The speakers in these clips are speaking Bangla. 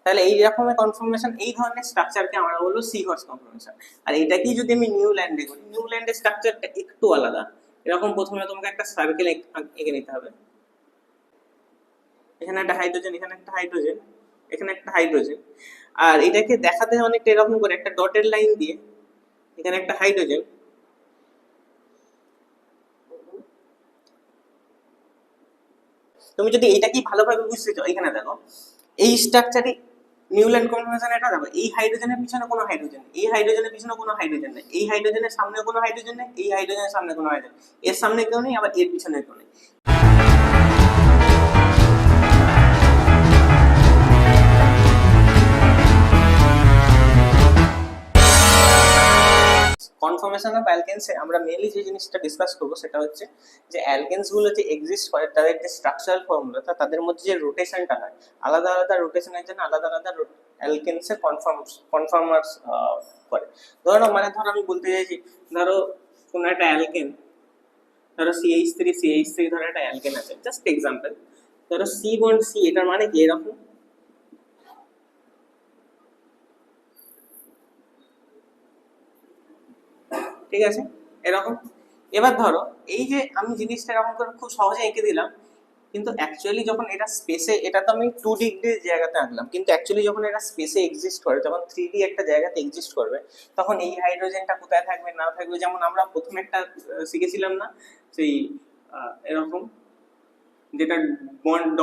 তাহলে এই রকমের কনফর্মেশন, এই ধরনের স্ট্রাকচারকে আমরা বলবো সি হর্স কনফর্মেশন। আর এটাকেই যদি আমি নিউ ল্যান্ডে করি, নিউ ল্যান্ডের স্ট্রাকচারটা একটু আলাদা। এরকম প্রথমে তোমাকে একটা সার্কেল এঁকে নিতে হবে। এখানে একটা হাইড্রোজেন, এখানে একটা হাইড্রোজেন, এখানে একটা হাইড্রোজেন। আর এটাকে দেখাতে অনেকটা এরকম করে একটা ডটের লাইন দিয়ে এখানে একটা হাইড্রোজেন, তুমি যদি এইটাকেই ভালোভাবে বুঝতে চাও এখানে দেখো এই স্ট্রাকচারে নিউল্যান্ড কনফর্মেশন এটা দেখো, এই হাইড্রোজেনের পিছনে কোনো হাইড্রোজেন নেই, এই হাইড্রোজেনের পিছনে কোনো হাইড্রোজেন নেই, এই হাইড্রোজেনের সামনে কোনো হাইড্রোজেন নেই, এই হাইড্রোজেনের সামনে কোনো হাইড্রোজেন, এর সামনে কেউ নেই, আবার এর পিছনে কেউ নেই। কনফর্মেশন অফ অ্যালকেনসে আমরা মেইনলি যে জিনিসটা ডিসকাস করবো সেটা হচ্ছে যে অ্যালকেনস গুলো যে এক্সিস্ট করে তাদের যে স্ট্রাকচারাল ফর্মুলা, তাদের মধ্যে যে রোটেশনটা হয়, আলাদা আলাদা রোটেশনের জন্য আলাদা আলাদা অ্যালকেনসে কনফর্মার্স করে। ধরো আমি বলতে চাইছি, ধরো কোনো একটা অ্যালকেন, ধরো CH3 ধরো একটা অ্যালকেন আছে, জাস্ট এক্সাম্পল। ধরো সি বন্ড সি, এটার মানে কি এরকম, ঠিক আছে এরকম। এবার ধরো এই যে আমি জিনিসটা এরকম করে খুব সহজে এঁকে দিলাম, কিন্তু অ্যাকচুয়ালি যখন এটা স্পেসে, এটা তো আমি 2D জায়গাতে আঁকলাম, কিন্তু অ্যাকচুয়ালি যখন এটা স্পেসে এক্সিস্ট করে, যখন 3D একটা জায়গাতে এক্সিস্ট করবে, তখন এই হাইড্রোজেনটা কোথায় থাকবে না থাকবে, যেমন আমরা প্রথমে একটা শিখেছিলাম না সেই এরকম, যেটা বন্ড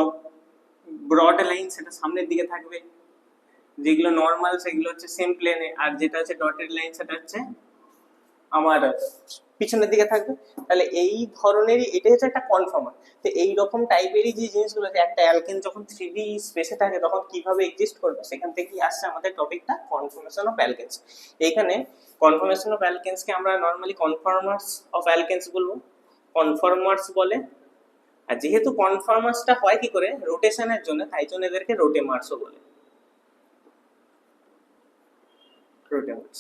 ব্রড লাইন সেটা সামনের দিকে থাকবে, যেগুলো নর্মাল সেগুলো হচ্ছে সেম প্লেনে, আর যেটা হচ্ছে ডটেড লাইন সেটা হচ্ছে আমার পিছনের দিকে থাকবে। তাহলে এই ধরনেরই এটা হচ্ছে একটা কনফর্মার। তো এই রকম টাইপেরই যে জিনিসগুলো, একটা অ্যালকেন যখন 3D স্পেসে থাকে তখন কিভাবে এক্সিস্ট করবে, সেখান থেকেই আসছে আমাদের টপিকটা কনফর্মেশন অফ অ্যালকেন্স। এইখানে কনফর্মেশন অফ অ্যালকেন্সকে আমরা নর্মালি কনফর্মার্স অফ অ্যালকেন্স বলবো, কনফর্মার্স বলে। আর যেহেতু কনফর্মার্সটা হয় কি করে রোটেশনের জন্য, তাই জন্য এদেরকে রোটেমার্সও বলে, রোটেমার্স।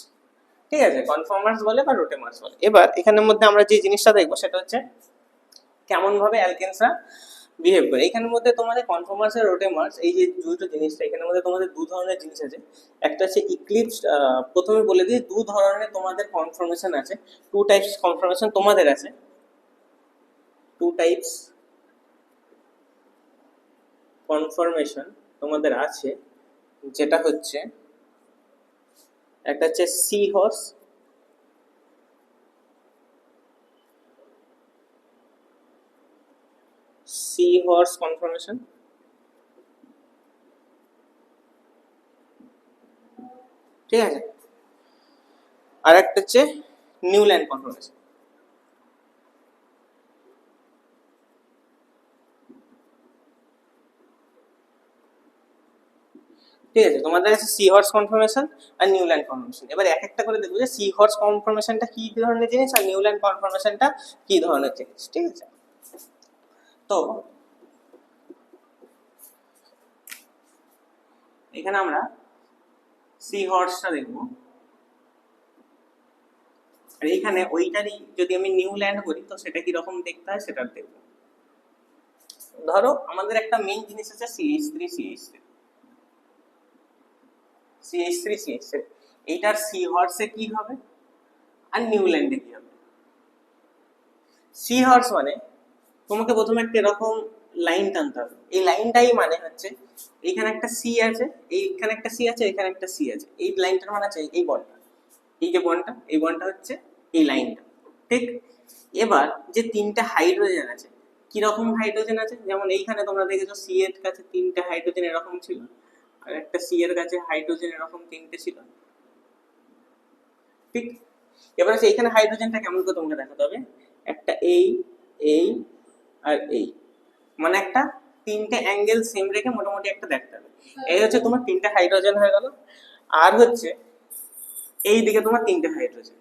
ঠিক আছে, কনফর্মার্স বলে বা রোটেমার্স বলে। এবার এখানের মধ্যে আমরা যে জিনিসটা দেখবো সেটা হচ্ছে কেমন ভাবে অ্যালকেনসরা বিহেভ করে। এখানের মধ্যে তোমাদের কনফর্মার্স আর রোটেমার্স, এই যে দুটো জিনিসটা, এখানের মধ্যে তোমাদের দু ধরনের জিনিস আছে। একটা হচ্ছে ইক্লিপস, প্রথমে বলে দিই দু ধরনের তোমাদের কনফর্মেশন আছে, টু টাইপস কনফর্মেশন তোমাদের আছে, টু টাইপস কনফর্মেশন তোমাদের আছে, যেটা হচ্ছে একটা হচ্ছে সি হর্স, কনফর্মেশন, ঠিক আছে, আর একটা হচ্ছে নিউল্যান্ড কনফর্মেশন। ঠিক আছে, তোমাদের কাছে সি হর্স কনফর্মেশন আর নিউল্যান্ড কনফর্মেশন। এবার এক একটা করে দেখবো যে সি হর্স কনফর্মেশনটা কি ধরনের জিনিস আর নিউল্যান্ড কনফর্মেশনটা কি ধরনের জিনিস। ঠিক আছে, তো এখানে আমরা সি হর্সটা দেখবো, আর এখানে ওইটারই যদি আমি নিউল্যান্ড করি তো সেটা কি রকম দেখতে হয় সেটা দেখবো। ধরো আমাদের একটা মেইন জিনিস আছে CH3 এইটার সি হর্সে কি হবে আর নিউল্যান্ডে কি হবে। সি হর্স মানে তোমাকে প্রথমে একটা এরকম লাইন টানতে হবে, এই লাইনটাই মানে হচ্ছে এইখানে একটা সি আছে, এইখানে একটা সি আছে, এখানে একটা সি আছে, এই লাইনটার মানে আছে এই বন্ডটা, এই যে বন্ডটা, এই বন্ডটা হচ্ছে এই লাইনটা, ঠিক। এবার যে তিনটা হাইড্রোজেন আছে, কি রকম হাইড্রোজেন আছে, যেমন এইখানে তোমরা দেখেছো সি এর কাছে তিনটা হাইড্রোজেন এরকম ছিল, আর একটা সি এর কাছে হাইড্রোজেন এরকম তিনটে ছিল, ঠিক। এবার হচ্ছে এইখানে হাইড্রোজেনটা কেমন করে তোমাকে দেখাতে হবে, একটা এই আর এই, মানে একটা তিনটে অ্যাঙ্গেল সেম রেখে মোটামুটি একটা দেখতে হবে। এই হচ্ছে তোমার তিনটে হাইড্রোজেন হয়ে গেল, আর হচ্ছে এই দিকে তোমার তিনটে হাইড্রোজেন,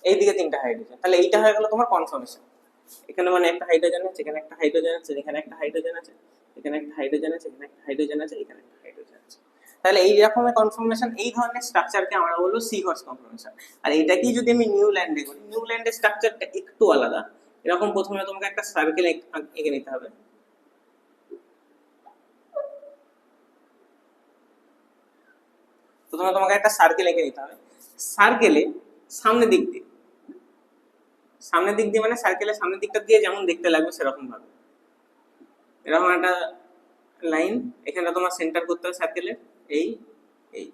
এই দিকে তিনটে হাইড্রোজেন, তাহলে এইটা হয়ে গেল তোমার কনফর্মেশন। এখানে মানে একটা হাইড্রোজেন আছে, এখানে একটা হাইড্রোজেন আছে, এখানে একটা হাইড্রোজেন আছে, এখানে একটা হাইড্রোজেন আছে, এখানে একটা হাইড্রোজেন আছে, এখানে একটা হাইড্রোজেন আছে। তাহলে এই রকমের কনফর্মেশন, এই ধরনের স্ট্রাকচারকে আমরা বলবো সি হর্স কনফর্মেশন। আর এটাকেই যদি আমি নিউল্যান্ডে করি, নিউল্যান্ডের স্ট্রাকচারটা একটু আলাদা। এরকম প্রথমে তোমাকে একটা সার্কেল এঁকে নিতে হবে, প্রথমে তোমাকে একটা সার্কেল এঁকে নিতে হবে। সার্কেলে সামনের দিক দিয়ে মানে সার্কেলের সামনের দিকটা দিয়ে যেমন দেখতে লাগবে সেরকম ভাবে এরকম একটা লাইন এখানে তোমার সেন্টার করতে হবে সার্কেলের, এই এই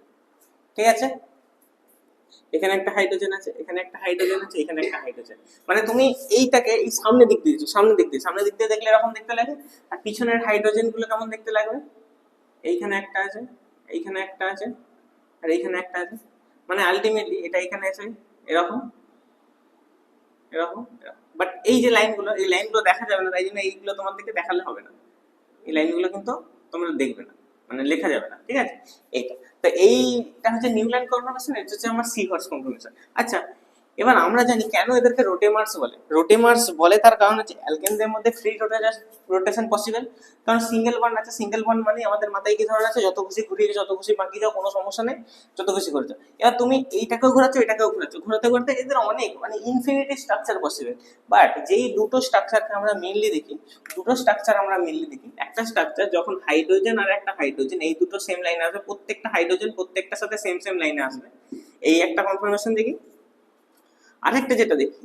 ঠিক আছে। এখানে একটা হাইড্রোজেন আছে, এখানে একটা হাইড্রোজেন আছে, এখানে একটা হাইড্রোজেন, মানে তুমি এইটাকে এই সামনের দিক দিয়ে সামনের দিক দিয়ে দেখলে এরকম দেখতে লাগে। আর পিছনের হাইড্রোজেন গুলো কেমন দেখতে লাগবে, এইখানে একটা আছে, এইখানে একটা আছে, আর এইখানে একটা আছে, মানে আলটিমেটলি এটা এখানে আছে এরকম এরকম। বাট এই যে লাইনগুলো, এই লাইনগুলো দেখা যাবে না, তাই জন্য এইগুলো তোমার দিকে দেখালে হবে না, এই লাইনগুলো কিন্তু তোমরা দেখবে না, মানে লেখা যাবে না, ঠিক আছে। এইটা তো এইটা হচ্ছে নিউল্যান্ড কনফর্মেশন, এটা হচ্ছে আমার সিহর্স কনফর্মেশন। আচ্ছা, এবার আমরা জানি কেন এদেরকে রোটেমার্স বলে। রোটেমার্স বলে তার কারণ হচ্ছে অ্যালকেনদের মধ্যে ফ্রি রোটেশন পসিবল, কারণ সিঙ্গেল বন্ড আছে। সিঙ্গেল বন্ড মানে আমাদের মাথায় কি ধরনের আছে, যত খুশি ঘুরিয়ে যত খুশি বাকি যাও, কোনো সমস্যা নেই, যত খুশি করে যাও। এবার তুমি এইটাকেও ঘোরাচ্ছ, এটাকেও ঘোরাচ্ছ, ঘোরাতে ঘোরাতে এদের অনেক মানে ইনফিনিটি স্ট্রাকচার পসিবল। বাট যেই দুটো স্ট্রাকচারকে আমরা মেইনলি দেখি, একটা স্ট্রাকচার যখন হাইড্রোজেন আর একটা হাইড্রোজেন এই দুটো সেম লাইনে আসবে, প্রত্যেকটা হাইড্রোজেন প্রত্যেকটার সাথে সেম সেম লাইনে আসবে, এই একটা কনফার্মেশন দেখি। আরেকটা যেটা দেখি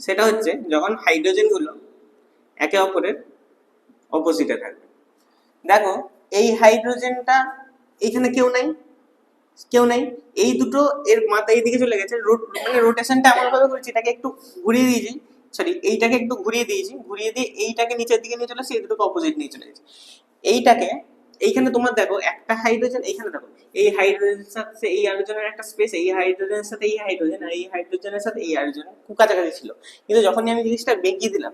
সেটা হচ্ছে যখন হাইড্রোজেন গুলো একে অপরের অপোজিটে থাকবে। দেখো এই হাইড্রোজেনটা এখানে কেউ নাই, এই দুটো এর মাথা এইদিকে চলে গেছে, মানে রোটেশনটা এমন ভাবে করেছি, এটাকে একটু ঘুরিয়ে দিয়েছি, এইটাকে একটু ঘুরিয়ে দিয়ে এইটাকে নিচের দিকে নিয়ে চলে আসছে, এই দুটোকে অপোজিট নিয়ে চলে গেছে। এইটাকে এইখানে তোমার দেখো একটা হাইড্রোজেন, এইখানে দেখো এই হাইড্রোজেনের সাথে এই হাইড্রোজেনের একটা স্পেস, এই হাইড্রোজেনের সাথে এই হাইড্রোজেন, আর এই হাইড্রোজেনের সাথে এই হাইড্রোজেন খুব কাছাকাছি ছিল। কিন্তু যখনই আমি জিনিসটা বেঁকিয়ে দিলাম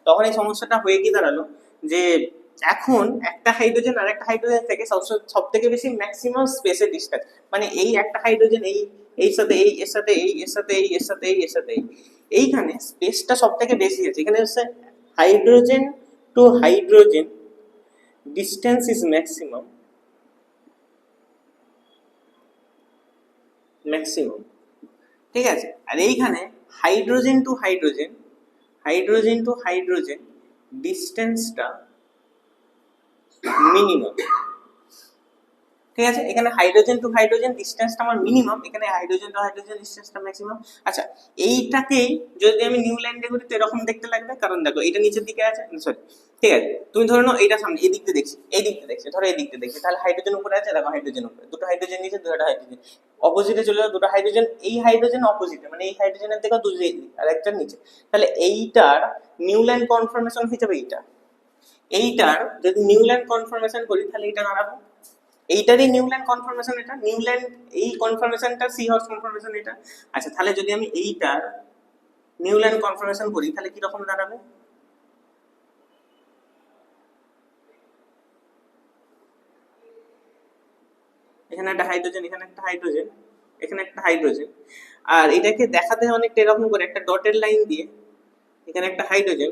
তখন এই সমস্যাটা হয়ে কি দাঁড়ালো, যে এখন একটা হাইড্রোজেন আর একটা হাইড্রোজেন থেকে সব থেকে বেশি ম্যাক্সিমাম স্পেসের ডিস্টেন্স, মানে এই একটা হাইড্রোজেন এর সাথে এর সাথে এর সাথে এর সাথে এর সাথে এইখানে স্পেসটা সব থেকে বেশি আছে। এখানে হচ্ছে hydrogen to hydrogen distance is maximum, ঠিক আছে। আর এইখানে হাইড্রোজেন টু হাইড্রোজেন ডিস্টেন্সটা মিনিমাম, ঠিক আছে। এখানে হাইড্রোজেন টু হাইড্রোজেন ডিস্টেন্সটা আমার মিনিমাম, এখানে হাইড্রোজেন টু হাইড্রোজেন ডিস্টেন্সটা ম্যাক্সিমাম। আচ্ছা, এইটাকেই যদি আমি নিউল্যান্ডে করি তো এরকম দেখতে লাগবে, কারণ দেখো এটা নিচের দিকে আছে, সরি ঠিক আছে, তুমি ধরে নাও এইটা সামনে এই দিক দিয়ে দেখছি, ধরো এই দিক দিয়ে দেখছি, তাহলে হাইড্রোজেন উপরে আছে, দেখো হাইড্রোজেন উপরে, দুটো হাইড্রোজেন নিচে, দুটো হাইড্রোজেন অপোজিটে চলে যাবে, দুটো হাইড্রোজেন এই হাইড্রোজেন অপোজিটে, মানে এই হাইড্রোজেনের থেকে দুটো আর একটা নিচে, তাহলে এইটার নিউল্যান্ড কনফর্মেশন হিসেবে এইটার যদি নিউল্যান্ড কনফর্মেশন করি তাহলে এটা দাঁড়াবে, এইটারই নিউল্যান্ড কনফর্মেশন, এটা নিউল্যান্ড এই কনফর্মেশনটা সিহর্স কনফর্মেশন এটা। আচ্ছা, তাহলে যদি আমি এইটার নিউল্যান্ড কনফর্মেশন করি তাহলে কি রকম দাঁড়াবে, এখানে একটা হাইড্রোজেন, এখানে একটা হাইড্রোজেন, এখানে একটা হাইড্রোজেন, আর এটাকে দেখাতে অনেকটা এরকম করে একটা ডটের লাইন দিয়ে এখানে একটা হাইড্রোজেন,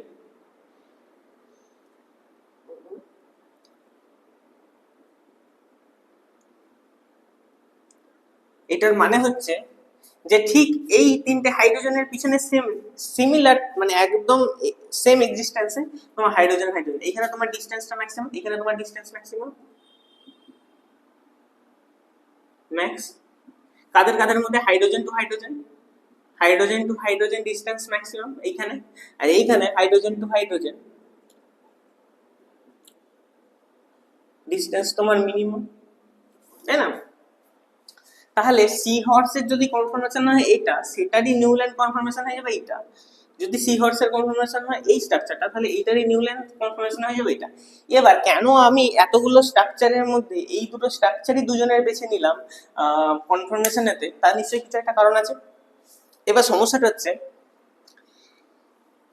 এটার মানে হচ্ছে যে ঠিক এই তিনটে হাইড্রোজেনের পিছনে সিমিলার, মানে একদম সেম এক্সিস্টেন্সে তোমার হাইড্রোজেন এখানে তোমার ডিসটেন্সটা ম্যাক্সিমাম, এখানে তোমার ডিসটেন্স ম্যাক্সিমাম ম্যাক্স। কাদের মধ্যে hydrogen to hydrogen distance maximum এইখানে, আর এইখানে হাইড্রোজেন টু হাইড্রোজেন ডিসটেন্স তোমার মিনিমাম, তাই না। তাহলে সি হর্সের যদি কনফার্মেশন হয় এটা, সেটারই নিউল্যান্ড কনফার্মেশন হয়ে যাবে এইটা। যদি সি হর্সের কনফার্মেশন হয় এই স্ট্রাকচারটা, তাহলে এইটারই নিউল্যান্ড কনফার্মেশন হয়ে যাবে এটা। এবার কেন আমি এতগুলো স্ট্রাকচারের মধ্যে এই দুটো স্ট্রাকচারই দুজনের বেছে নিলাম কনফার্মেশনেতে, তার নিশ্চয়ই কিছু একটা কারণ আছে। এবার সমস্যাটা হচ্ছে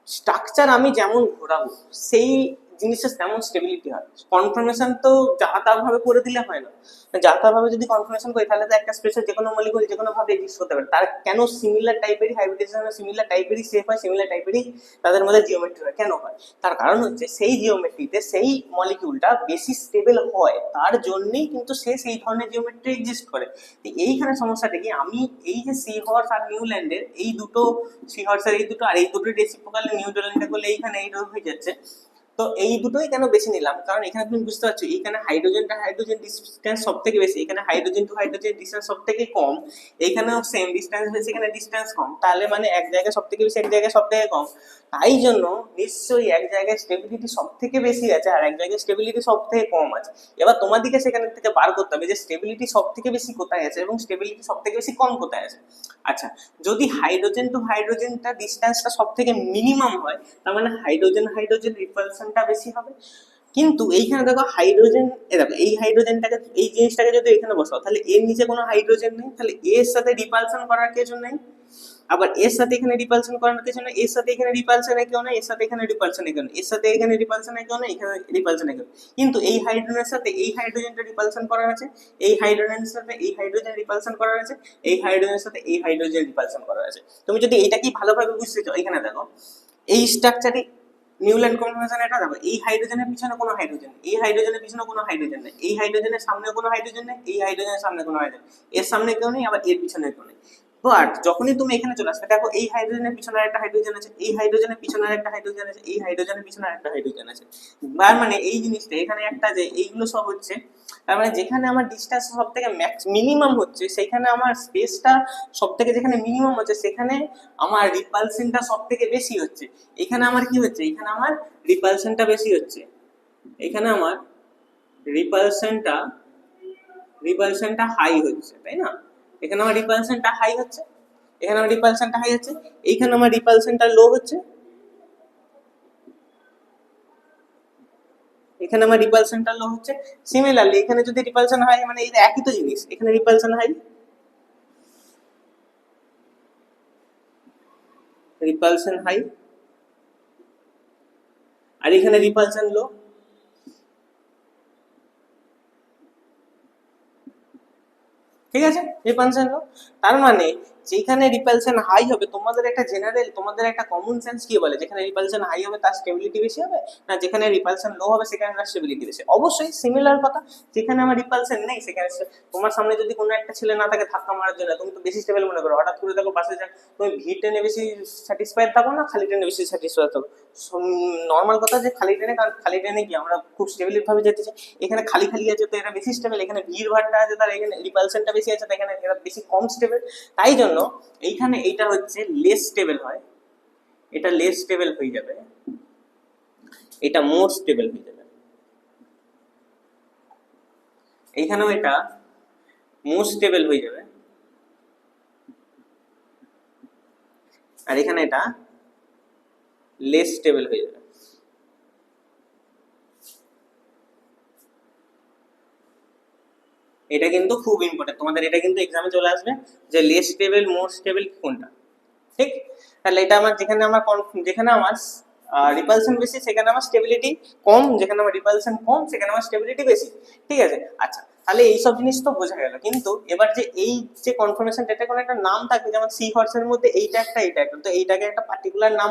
স্ট্রাকচার আমি যেমন ঘোরাবো, সেই জিনিসের তেমন স্টেবিলিটি হয়। কনফার্মেশন তো যা তা ভাবে করে দিলে হয় না, যা তা ভাবে যদি কনফার্মেশন করি তাহলে তো একটা স্পেসের যে কোনো মলিকুল যে কোনো ভাবে এক্সিস্ট করতে পারে। তার কেন সিমিলার টাইপেরই হাইব্রিডাইজেশন, সিমিলার টাইপেরই শেপ হয়, সিমিলার টাইপেরই তাদের মধ্যে জিওমেট্রি হয়, কেন হয়? তার কারণ হচ্ছে সেই জিওমেট্রিতে সেই মলিকিউলটা বেশি স্টেবল হয়, তার জন্যই কিন্তু সে সেই ধরনের জিওমেট্রি এক্সিস্ট করে। তো এইখানে সমস্যাটা কি, আমি এই যে সি হর্স আর নিউল্যান্ডের এই দুটো, সি হর্সের এই দুটো আর এই দুটো রেসিপ্রোকাল নিউট্রালিটা করলে এইখানে এইরকম হয়ে যাচ্ছে। তো এই দুটোই কেন বেছে নিলাম, কারণ এখানে তুমি বুঝতে পারছো এখানে হাইড্রোজেন ডিসটেন্স সব থেকে বেশি, এখানে হাইড্রোজেন টু হাইড্রোজেন ডিসটেন্স সব থেকে কম, এখানেও সেম ডিসটেন্স বেশি, এখানে ডিসটেন্স কম, তাহলে মানে এক জায়গায় সব থেকে বেশি এক জায়গায় সব থেকে কম, তাই জন্য নিশ্চয়ই এক জায়গায় স্টেবিলিটি সব থেকে বেশি আছে আর এক জায়গায় স্টেবিলিটি সব থেকে কম আছে। এবার তোমাদেরকে সেখান থেকে বার করতে হবে যে স্টেবিলিটি সব থেকে বেশি কোথায় আছে এবং স্টেবিলিটি সব থেকে বেশি কম কোথায় আছে। আচ্ছা, যদি হাইড্রোজেন টু হাইড্রোজেনটা ডিসটেন্সটা সব থেকে মিনিমাম হয়, তার মানে হাইড্রোজেন রিপালশনটা বেশি হবে। কিন্তু এইখানে দেখো হাইড্রোজেন, দেখো এই হাইড্রোজেনটাকে, এই জিনিসটাকে যদি এখানে বসাও তাহলে এর নিচে কোনো হাইড্রোজেন নেই, তাহলে এর সাথে রিপালশন করার কিছু নেই, আবার এর সাথে এখানে রিপালশন করার কিছু নেই, এর সাথে এখানে রিপালশনের কেউ নেই, এর সাথে এখানে রিপালশনের কেউ নেই, এর সাথে এখানে রিপালশনের কেউ নেই, এখানে রিপালশনের কেউ। কিন্তু এই হাইড্রোজেনের সাথে এই হাইড্রোজেনটা রিপালশন করা আছে, এই হাইড্রোজেনের সাথে এই হাইড্রোজেন রিপালশন করা আছে, এই হাইড্রোজেনের সাথে এই হাইড্রোজেন রিপালশন করা আছে। তুমি যদি এইটাকেই ভালোভাবে বুঝতে চাও, এখানে দেখো এই স্ট্রাকচারে নিউল্যান্ড কনফার্মেশন এটা দেখো, এই হাইড্রোজেনের পিছনে কোনো হাইড্রোজেন নেই, এই হাইড্রোজেনের পিছনে কোনো হাইড্রোজেন নেই, এই হাইড্রোজেনের সামনে কোনো হাইড্রোজেন নেই, এই হাইড্রোজেনের সামনে কোনো হাইড্রোজেন, এর সামনে কেউ নেই, আবার এর পিছনে কেউ নেই। বাট যখনই তুমি এখানে চলে আসবে দেখো এই হাইড্রোজেনের পিছনে একটা হাইড্রোজেন আছে, এই হাইড্রোজেনের পিছনে একটা হাইড্রোজেন আছে, এই হাইড্রোজেনের পিছনে একটা হাইড্রোজেন আছে। তার মানে এই জিনিসটা এখানে একটা যে এইগুলো সব হচ্ছে, তার মানে যেখানে আমার ডিসটেন্স সব থেকে ম্যাক্স মিনিমাম হচ্ছে সেখানে আমার স্পেসটা সব থেকে যেখানে মিনিমাম হচ্ছে সেখানে আমার রিপালশনটা সব থেকে বেশি হচ্ছে। এখানে আমার কি হচ্ছে, এখানে আমার রিপালশনটা বেশি হচ্ছে, এখানে আমার রিপালশনটা হাই হচ্ছে, তাই না? এখানে আমার রিপালশনটা হাই হচ্ছে, এখানে আমার রিপালশনটা হাই হচ্ছে, এইখানে আমার রিপালশনটা লো হচ্ছে, এখানে আমার রিপালশনটা লো হচ্ছে। সিমিলারলি এখানে যদি রিপালশন হয় মানে এই একই তো জিনিস, এখানে রিপালশন হাই, রিপালশন হাই, আর এখানে রিপালশন লো। ঠিক আছে, রিপালশন লো। তার মানে যেখানে রিপালশন হাই হবে তোমাদের একটা জেনারেল, তোমাদের একটা কমন সেন্স কি বলে, যেখানে রিপালশন হাই হবে তার স্টেবিলিটি বেশি হবে, না যেখানে রিপালশন লো হবে সেখানে তার স্টেবিলিটি বেশি? অবশ্যই সিমিলার কথা, যেখানে আমার রিপালশন নেই সেখানে তোমার সামনে যদি কোনো একটা ছেলে না থাকে ধাক্কা মারার জন্য, তুমি তো বেশি স্টেবল মনে করো, হঠাৎ করে দেখো বাসে যাক, তুমি ভিড় টেনে বেশি স্যাটিসফাইড থাকো না খালি ট্রেনে বেশি স্যাটিসফাইড থাকো? নর্মাল কথা যে খালি ট্রেনে, কারণ খালি ট্রেনে কি আমরা খুব স্টেবলি ভাবে যেতে চাই, এখানে খালি খালি আছে তো এরা বেশি স্টেবল, এখানে ভিড় ভাড়টা আছে তার এখানে রিপালশনটা বেশি আছে, তাই এখানে এরা বেশি কম স্টেবল। তাই জন্য এইখানে এইটা হচ্ছে লেস স্টেবল হয়, এটা লেস স্টেবল হয়ে যাবে, এটা মোর স্টেবল হয়ে যাবে, এইখানেও এটা মোর স্টেবল হয়ে যাবে, আর এখানে এটা লেস স্টেবল হয়ে যাবে। এটা কিন্তু খুব ইম্পর্টেন্ট, তোমাদের এটা কিন্তু এক্সামে চলে আসবে যে লেস স্টেবল মোর স্টেবল কোনটা। ঠিক, তাহলে এটা আমার যেখানে আমার রিপালশন বেশি সেখানে আমার স্টেবিলিটি কম, যেখানে আমার রিপালশন কম সেখানে আমার স্টেবিলিটি বেশি। ঠিক আছে, আচ্ছা তাহলে এইসব জিনিস তো বোঝা গেল, কিন্তু এবার যে এই যে কনফার্মেশন এটা কোনো একটা নাম থাকবে, যেমন সি হর্সের মধ্যে এইটা একটা এইটা একটা, তো এইটাকে একটা পার্টিকুলার নাম,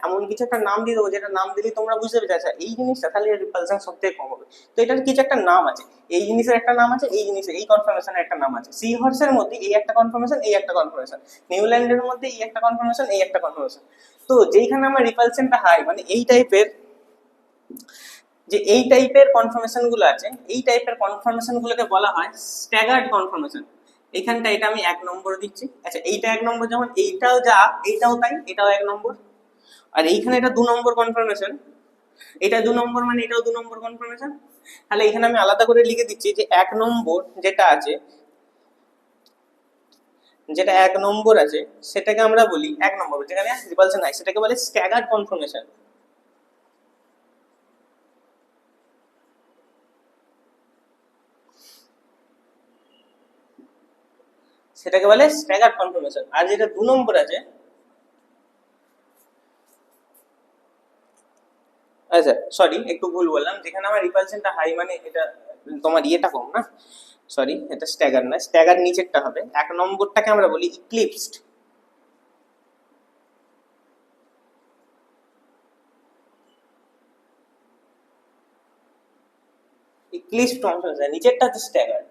এমন কিছু একটা নাম দিয়ে দেবো যেটা নাম দিলেই তোমরা বুঝতে পেরেছো আচ্ছা এই জিনিসটা তাহলে রিপালশন সব থেকে কম হবে। তো এটার কিছু একটা নাম আছে, এই জিনিসের একটা নাম আছে, এই জিনিসের এই কনফার্মেশনের একটা নাম আছে। সি হর্সের মধ্যে এই একটা কনফার্মেশন, এই একটা কনফার্মেশন, নিউল্যান্ডের মধ্যে এই একটা কনফার্মেশন, এই একটা কনফার্মেশন। তো যেইখানে আমার রিপালশনটা হাই মানে এই টাইপের, যে এই টাইপের কনফার্মেশন গুলো আছে, এই টাইপের কনফার্মেশন গুলোকে বলা হয় স্ট্যাগার্ড কনফার্মেশন। এইখানটা এটা আমি 1 নম্বর দিচ্ছি। আচ্ছা এইটা 1 নম্বর, যেমন এইটাও যা এইটাও তাই, এটাও 1 নম্বর। আর এইখানে এটা 2 নম্বর কনফার্মেশন, এটা 2 নম্বর মানে এটাও 2 নম্বর কনফার্মেশন। তাহলে এখানে আমি আলাদা করে লিখে দিচ্ছি যে 1 নম্বর যেটা আছে, যেটা 1 নম্বর আছে সেটাকে আমরা বলি 1 নম্বর, যেখানে রিপালশন হাই সেটাকে বলে স্ট্যাগার্ড কনফার্মেশন। সেটাকে বলে স্ট্যাগার্ড কনফার্মেশন। আর যেটা 2 নম্বর আছে, আচ্ছা সরি একটু ভুল বললাম, যেখানে আমার রিপালশনটা হাই মানে এটা তোমার ইয়েটা কম না, সরি এটা স্ট্যাগার না, স্ট্যাগার নিচেরটা হবে। 1 নম্বরটাকে আমরা বলি ইক্লিপসড। ইক্লিপসড কনফারেন্স নিচেরটা হচ্ছে স্ট্যাগার।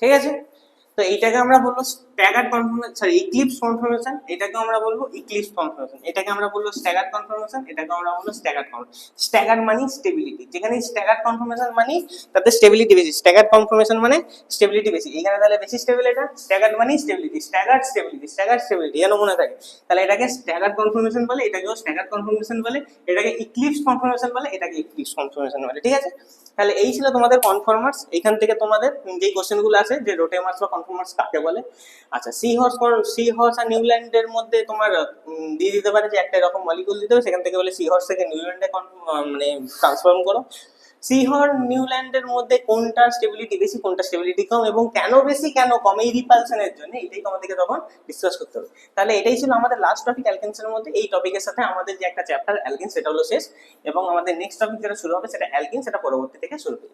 ঠিক আছে, তো এইটাকে আমরা বলবো staggered confirmation, sorry eclipse confirmation, এটাকে আমরা বলবো ইক্লিপস কনফার্মেশন, এটাকে আমরা বলবো স্ট্যাগার্ড কনফার্মেশন, এটাকে আমরা বলবো স্ট্যাগার্ড কনফার্মেশন। স্ট্যাগার্ড মানে স্টেবিলিটি, যেখানে স্ট্যাগার্ড কনফার্মেশন মানে তাতে স্টেবিলিটি বেশি, স্ট্যাগার্ড কনফার্মেশন মানে স্টেবিলিটি বেশি। এখানে তাহলে বেশি স্টেবল, এটা স্ট্যাগার্ড মানে stability, staggered stability, staggered stability যেন মনে থাকে। তাহলে এটাকে স্ট্যাগার্ড কনফার্মেশন বলে, এটাকেও স্ট্যাগার্ড কনফার্মেশন বলে, এটাকে ইক্লিপস কনফার্মেশন বলে, এটাকে ইক্লিপস কনফার্মেশন বলে। ঠিক আছে, তাহলে এই ছিল তোমাদের কনফার্মার্স। এখান থেকে তোমাদের যেই কোশ্চেনগুলো আছে যে রোটেমার্স বা কনফার্মার্স কাকে বলে। আচ্ছা সি হর্স আর নিউল্যান্ডের মধ্যে তোমার দিয়ে দিতে পারে যে একটা এরকম মলিকুল দিতে হবে, সেখান থেকে বলে সি হর্স থেকে নিউল্যান্ডে মানে ট্রান্সফর্ম করো। সি হর্স নিউল্যান্ডের মধ্যে কোনটা স্টেবিলিটি বেশি, কোনটা স্টেবিলিটি কম, এবং কেন বেশি কেন কম, এই রিপালশনের জন্য এটাই তোমাদেরকে তখন ডিসকাস করতে হবে। তাহলে এটাই ছিল আমাদের লাস্ট টপিক অ্যালকেনসের মধ্যে। এই টপিকের সাথে আমাদের যে একটা চ্যাপ্টার অ্যালকেন সেটা হলো শেষ, এবং আমাদের নেক্সট টপিক যেটা শুরু হবে সেটা অ্যালকিন, সেটা পরবর্তী থেকে শুরু হবে।